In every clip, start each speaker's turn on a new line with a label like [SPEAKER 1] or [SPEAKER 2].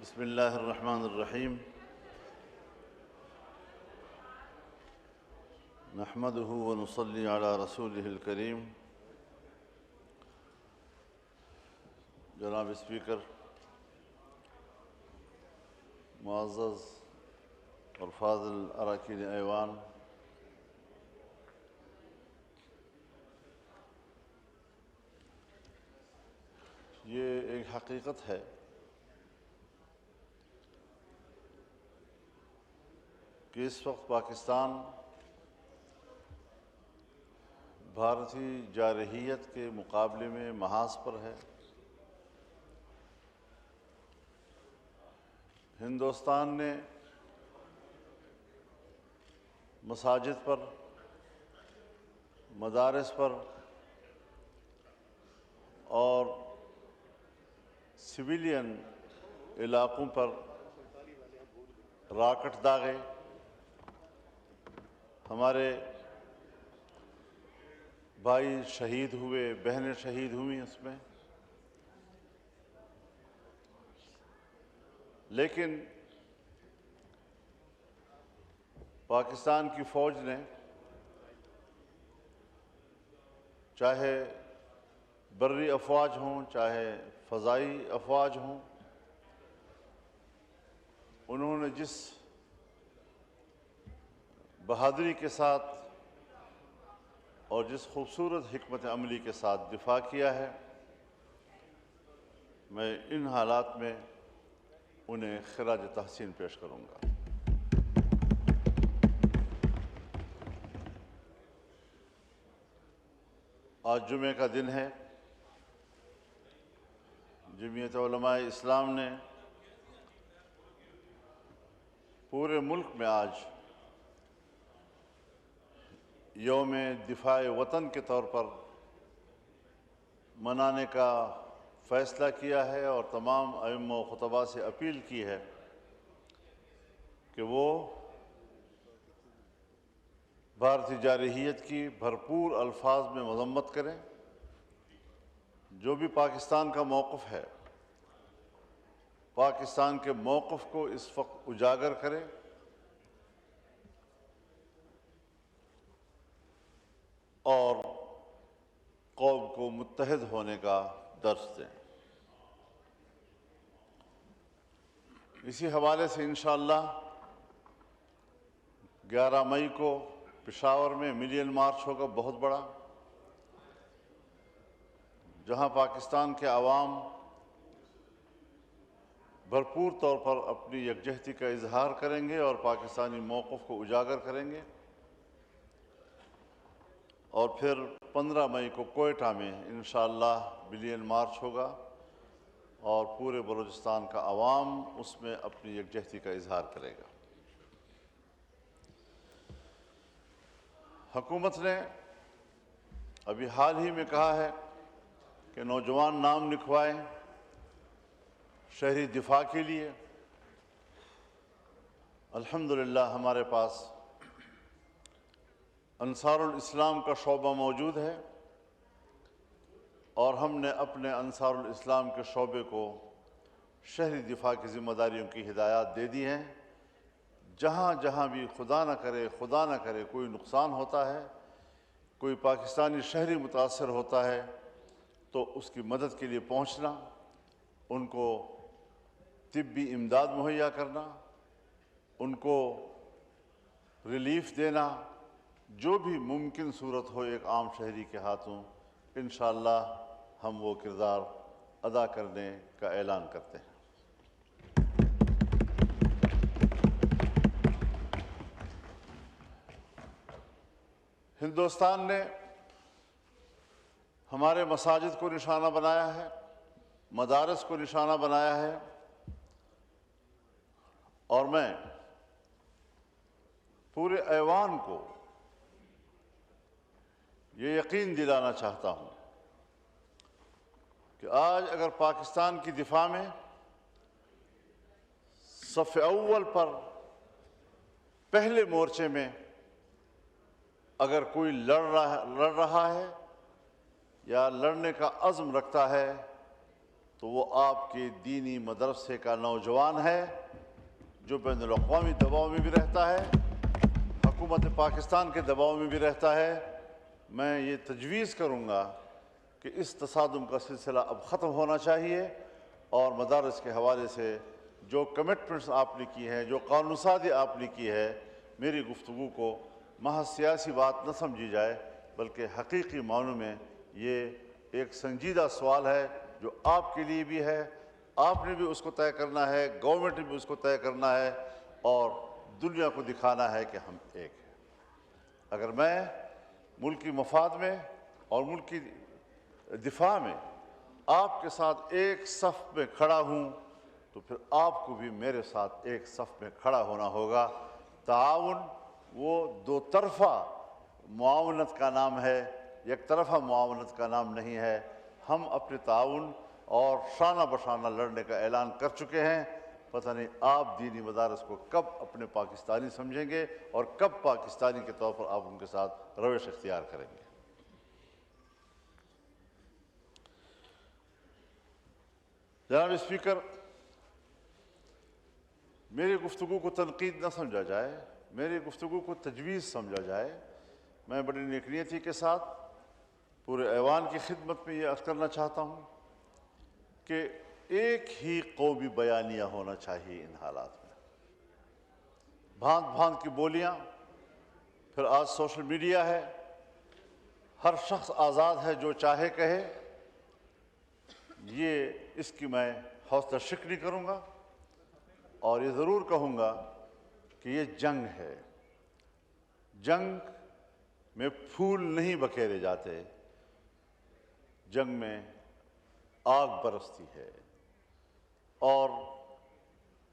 [SPEAKER 1] بسم اللہ الرحمن الرحیم نحمدہ ونصلی علی رسولہ الکریم۔ جناب اسپیکر، معزز اور فاضل اراکین ایوان، یہ ایک حقیقت ہے کہ اس وقت پاکستان بھارتی جارحیت کے مقابلے میں محاذ پر ہے۔ ہندوستان نے مساجد پر، مدارس پر اور سویلین علاقوں پر راکٹ داغے، ہمارے بھائی شہید ہوئے، بہنیں شہید ہوئیں اس میں، لیکن پاکستان کی فوج نے چاہے بری افواج ہوں چاہے فضائی افواج ہوں، انہوں نے جس بہادری کے ساتھ اور جس خوبصورت حکمت عملی کے ساتھ دفاع کیا ہے، میں ان حالات میں انہیں خراج تحسین پیش کروں گا۔ آج جمعہ کا دن ہے۔ جمعیت علماء اسلام نے پورے ملک میں آج یوم دفاع وطن کے طور پر منانے کا فیصلہ کیا ہے، اور تمام ائمہ و خطباء سے اپیل کی ہے کہ وہ بھارتی جارحیت کی بھرپور الفاظ میں مذمت کریں۔ جو بھی پاکستان کا موقف ہے، پاکستان کے موقف کو اس وقت اجاگر کریں اور قوم کو متحد ہونے کا درس دیں۔ اسی حوالے سے انشاءاللہ 11 مئی کو پشاور میں ملین مارچ ہوگا، بہت بڑا، جہاں پاکستان کے عوام بھرپور طور پر اپنی یکجہتی کا اظہار کریں گے اور پاکستانی موقف کو اجاگر کریں گے، اور پھر 15 مئی کو کوئٹہ میں انشاءاللہ ملین مارچ ہوگا اور پورے بلوچستان کا عوام اس میں اپنی یکجہتی کا اظہار کرے گا۔ حکومت نے ابھی حال ہی میں کہا ہے کہ نوجوان نام لکھوائیں شہری دفاع کے لیے۔ الحمدللہ ہمارے پاس انصار الاسلام کا شعبہ موجود ہے، اور ہم نے اپنے انصار الاسلام کے شعبے کو شہری دفاع کی ذمہ داریوں کی ہدایات دے دی ہیں۔ جہاں جہاں بھی خدا نہ کرے کوئی نقصان ہوتا ہے، کوئی پاکستانی شہری متاثر ہوتا ہے، تو اس کی مدد کے لیے پہنچنا، ان کو طبی امداد مہیا کرنا، ان کو ریلیف دینا، جو بھی ممکن صورت ہو ایک عام شہری کے ہاتھوں، انشاءاللہ ہم وہ کردار ادا کرنے کا اعلان کرتے ہیں۔ ہندوستان نے ہمارے مساجد کو نشانہ بنایا ہے، مدارس کو نشانہ بنایا ہے، اور میں پورے ایوان کو یہ یقین دلانا چاہتا ہوں کہ آج اگر پاکستان کی دفاع میں صف اول پر پہلے مورچے میں اگر کوئی لڑ رہا ہے یا لڑنے کا عزم رکھتا ہے، تو وہ آپ کے دینی مدرسے کا نوجوان ہے جو بین الاقوامی دباؤ میں بھی رہتا ہے، حکومت پاکستان کے دباؤ میں بھی رہتا ہے۔ میں یہ تجویز کروں گا کہ اس تصادم کا سلسلہ اب ختم ہونا چاہیے، اور مدارس کے حوالے سے جو کمٹمنٹس آپ نے کی ہیں، جو قانون سازی آپ نے کی ہے، میری گفتگو کو محض سیاسی بات نہ سمجھی جائے، بلکہ حقیقی معنوں میں یہ ایک سنجیدہ سوال ہے جو آپ کے لیے بھی ہے، آپ نے بھی اس کو طے کرنا ہے، گورنمنٹ نے بھی اس کو طے کرنا ہے، اور دنیا کو دکھانا ہے کہ ہم ایک ہیں۔ اگر میں ملکی مفاد میں اور ملکی دفاع میں آپ کے ساتھ ایک صف میں کھڑا ہوں تو پھر آپ کو بھی میرے ساتھ ایک صف میں کھڑا ہونا ہوگا۔ تعاون وہ دو طرفہ معاونت کا نام ہے، یک طرفہ معاونت کا نام نہیں ہے۔ ہم اپنے تعاون اور شانہ بشانہ لڑنے کا اعلان کر چکے ہیں، پتہ نہیں آپ دینی مدارس کو کب اپنے پاکستانی سمجھیں گے اور کب پاکستانی کے طور پر آپ ان کے ساتھ روش اختیار کریں گے۔ جناب اسپیکر، میری گفتگو کو تنقید نہ سمجھا جائے، میری گفتگو کو تجویز سمجھا جائے۔ میں بڑی نیک نیتی کے ساتھ پورے ایوان کی خدمت میں یہ عرض کرنا چاہتا ہوں کہ ایک ہی قومی بیانیہ ہونا چاہیے ان حالات میں۔ بھانت بھانت کی بولیاں، پھر آج سوشل میڈیا ہے، ہر شخص آزاد ہے جو چاہے کہے، یہ اس کی میں حوصلہ شکنی کروں گا، اور یہ ضرور کہوں گا کہ یہ جنگ ہے۔ جنگ میں پھول نہیں بکھیرے جاتے، جنگ میں آگ برستی ہے۔ اور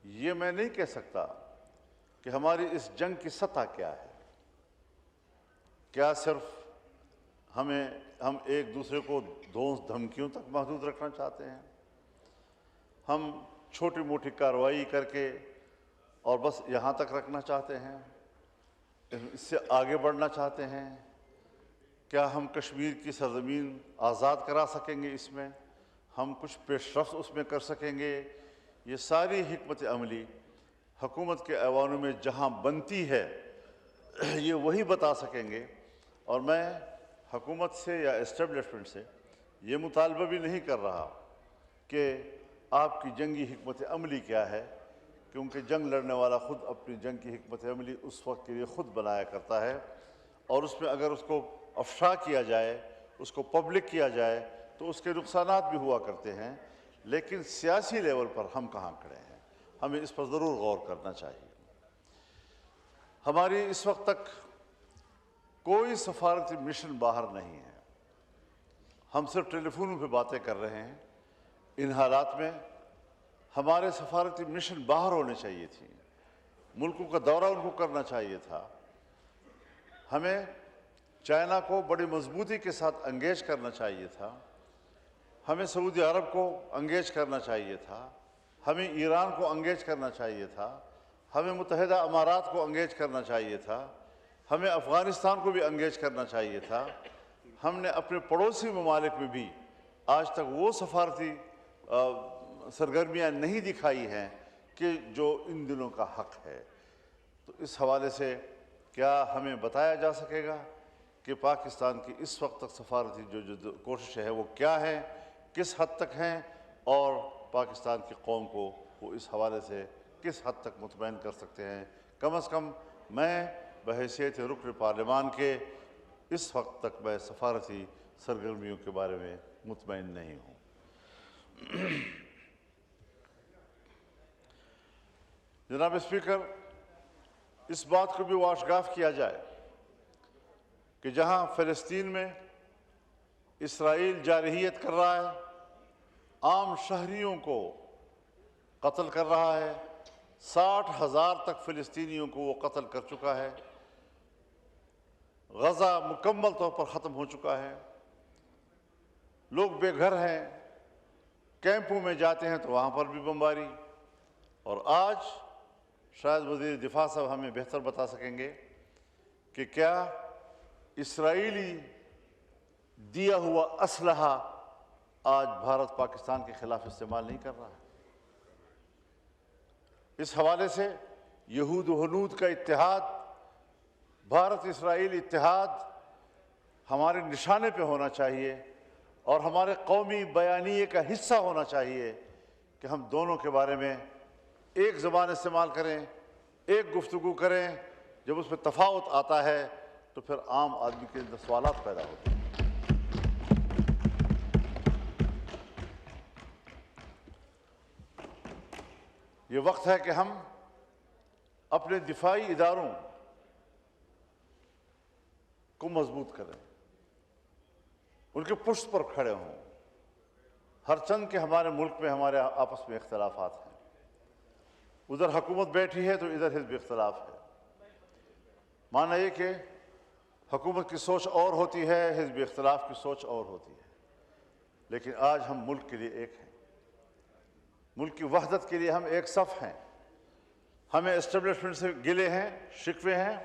[SPEAKER 1] یہ میں نہیں کہہ سکتا کہ ہماری اس جنگ کی سطح کیا ہے۔ کیا صرف ہم ایک دوسرے کو دھونس دھمکیوں تک محدود رکھنا چاہتے ہیں؟ ہم چھوٹی موٹی کارروائی کر کے اور بس یہاں تک رکھنا چاہتے ہیں؟ اس سے آگے بڑھنا چاہتے ہیں؟ کیا ہم کشمیر کی سرزمین آزاد کرا سکیں گے؟ اس میں ہم کچھ پیش رفت اس میں کر سکیں گے؟ یہ ساری حکمت عملی حکومت کے ایوانوں میں جہاں بنتی ہے یہ وہی بتا سکیں گے۔ اور میں حکومت سے یا اسٹیبلشمنٹ سے یہ مطالبہ بھی نہیں کر رہا کہ آپ کی جنگی حکمت عملی کیا ہے، کیونکہ جنگ لڑنے والا خود اپنی جنگ کی حکمت عملی اس وقت کے لیے خود بنایا کرتا ہے، اور اس میں اگر اس کو افشا کیا جائے، اس کو پبلک کیا جائے تو اس کے نقصانات بھی ہوا کرتے ہیں۔ لیکن سیاسی لیول پر ہم کہاں کھڑے ہیں، ہمیں اس پر ضرور غور کرنا چاہیے۔ ہماری اس وقت تک کوئی سفارتی مشن باہر نہیں ہے، ہم صرف ٹیلی فونوں پہ باتیں کر رہے ہیں۔ ان حالات میں ہمارے سفارتی مشن باہر ہونے چاہیے تھی، ملکوں کا دورہ ان کو کرنا چاہیے تھا۔ ہمیں چائنا کو بڑی مضبوطی کے ساتھ انگیج کرنا چاہیے تھا، ہمیں سعودی عرب کو انگیج کرنا چاہیے تھا، ہمیں ایران کو انگیج کرنا چاہیے تھا، ہمیں متحدہ امارات کو انگیج کرنا چاہیے تھا، ہمیں افغانستان کو بھی انگیج کرنا چاہیے تھا۔ ہم نے اپنے پڑوسی ممالک میں بھی آج تک وہ سفارتی سرگرمیاں نہیں دکھائی ہیں کہ جو ان دنوں کا حق ہے۔ تو اس حوالے سے کیا ہمیں بتایا جا سکے گا کہ پاکستان کی اس وقت تک سفارتی جو کوششیں ہیں وہ کیا ہیں، کس حد تک ہیں، اور پاکستان کی قوم کو وہ اس حوالے سے کس حد تک مطمئن کر سکتے ہیں؟ کم از کم میں بحیثیت رکن پارلیمان کے اس وقت تک میں سفارتی سرگرمیوں کے بارے میں مطمئن نہیں ہوں۔ جناب اسپیکر، اس بات کو بھی واشگاف کیا جائے کہ جہاں فلسطین میں اسرائیل جارحیت کر رہا ہے، عام شہریوں کو قتل کر رہا ہے، 60,000 تک فلسطینیوں کو وہ قتل کر چکا ہے، غزہ مکمل طور پر ختم ہو چکا ہے، لوگ بے گھر ہیں، کیمپوں میں جاتے ہیں تو وہاں پر بھی بمباری۔ اور آج شاید وزیر دفاع صاحب ہمیں بہتر بتا سکیں گے کہ کیا اسرائیلی دیا ہوا اسلحہ آج بھارت پاکستان کے خلاف استعمال نہیں کر رہا ہے۔ اس حوالے سے یہود و ہنود کا اتحاد، بھارت اسرائیل اتحاد ہمارے نشانے پہ ہونا چاہیے اور ہمارے قومی بیانیے کا حصہ ہونا چاہیے کہ ہم دونوں کے بارے میں ایک زبان استعمال کریں، ایک گفتگو کریں۔ جب اس میں تفاوت آتا ہے تو پھر عام آدمی کے اندر سوالات پیدا ہوتے ہیں۔ یہ وقت ہے کہ ہم اپنے دفاعی اداروں کو مضبوط کریں، ان کے پشت پر کھڑے ہوں۔ ہر چند کے ہمارے ملک میں ہمارے آپس میں اختلافات ہیں، ادھر حکومت بیٹھی ہے تو ادھر حزب اختلاف ہے۔ مانا یہ کہ حکومت کی سوچ اور ہوتی ہے، حزب اختلاف کی سوچ اور ہوتی ہے، لیکن آج ہم ملک کے لیے ایک ہیں، ملک کی وحدت کے لیے ہم ایک صف ہیں۔ ہمیں اسٹیبلشمنٹ سے گلے ہیں، شکوے ہیں،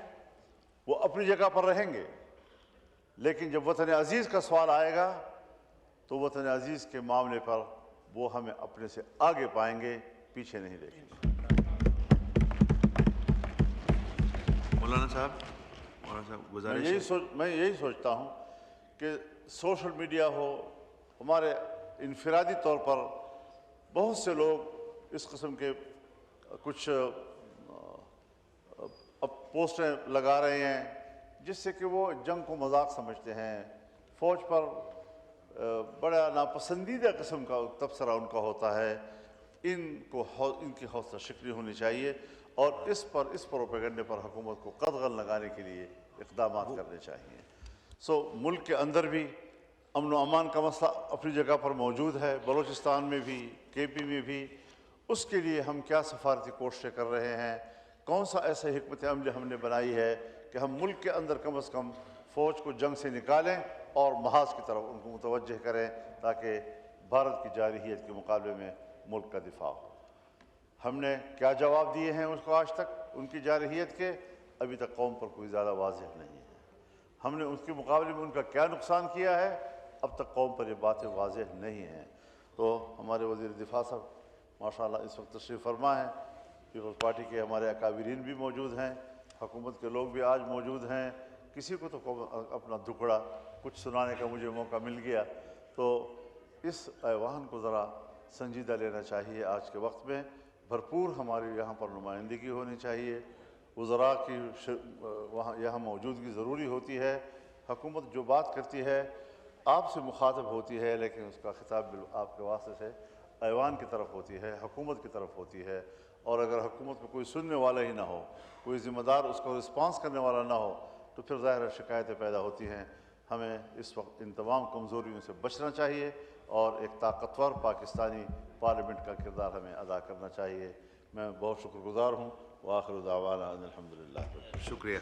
[SPEAKER 1] وہ اپنی جگہ پر رہیں گے، لیکن جب وطن عزیز کا سوال آئے گا تو وطن عزیز کے معاملے پر وہ ہمیں اپنے سے آگے پائیں گے، پیچھے نہیں دیکھیں گے۔
[SPEAKER 2] مولانا صاحب گزارش ہے۔
[SPEAKER 1] میں یہی سوچتا ہوں کہ سوشل میڈیا ہو، ہمارے انفرادی طور پر بہت سے لوگ اس قسم کے کچھ پوسٹیں لگا رہے ہیں جس سے کہ وہ جنگ کو مذاق سمجھتے ہیں، فوج پر بڑا ناپسندیدہ قسم کا تبصرہ ان کا ہوتا ہے۔ ان کی حوصلہ شکنی ہونی چاہیے اور اس پروپیگنڈے پر حکومت کو قدغن لگانے کے لیے اقدامات کرنے چاہیے۔ ملک کے اندر بھی امن و امان کا مسئلہ اپنی جگہ پر موجود ہے، بلوچستان میں بھی، کے پی میں بھی۔ اس کے لیے ہم کیا سفارتی کوششیں کر رہے ہیں، کون سا ایسے حکمت عملی ہم نے بنائی ہے کہ ہم ملک کے اندر کم از کم فوج کو جنگ سے نکالیں اور محاذ کی طرف ان کو متوجہ کریں تاکہ بھارت کی جارحیت کے مقابلے میں ملک کا دفاع ہو۔ ہم نے کیا جواب دیے ہیں اس کو آج تک ان کی جارحیت کے، ابھی تک قوم پر کوئی زیادہ واضح نہیں ہے۔ ہم نے اس کے مقابلے میں ان کا کیا نقصان کیا ہے، اب تک قوم پر یہ باتیں واضح نہیں ہیں۔ تو ہمارے وزیر دفاع صاحب ماشاءاللہ اس وقت تشریف فرما ہیں، پیپلز پارٹی کے ہمارے اکابرین بھی موجود ہیں، حکومت کے لوگ بھی آج موجود ہیں۔ کسی کو تو اپنا دکڑا کچھ سنانے کا مجھے موقع مل گیا، تو اس ایوان کو ذرا سنجیدہ لینا چاہیے۔ آج کے وقت میں بھرپور ہماری یہاں پر نمائندگی ہونی چاہیے، وزراء کی یہاں موجودگی ضروری ہوتی ہے۔ حکومت جو بات کرتی ہے آپ سے مخاطب ہوتی ہے، لیکن اس کا خطاب آپ کے واسطے سے ایوان کی طرف ہوتی ہے، حکومت کی طرف ہوتی ہے۔ اور اگر حکومت میں کوئی سننے والا ہی نہ ہو، کوئی ذمہ دار اس کو رسپانس کرنے والا نہ ہو، تو پھر ظاہر شکایتیں پیدا ہوتی ہیں۔ ہمیں اس وقت ان تمام کمزوریوں سے بچنا چاہیے اور ایک طاقتور پاکستانی پارلیمنٹ کا کردار ہمیں ادا کرنا چاہیے۔ میں بہت شکر گزار ہوں۔ وآخر دعوانا ان الحمدللہ۔
[SPEAKER 2] شکریہ۔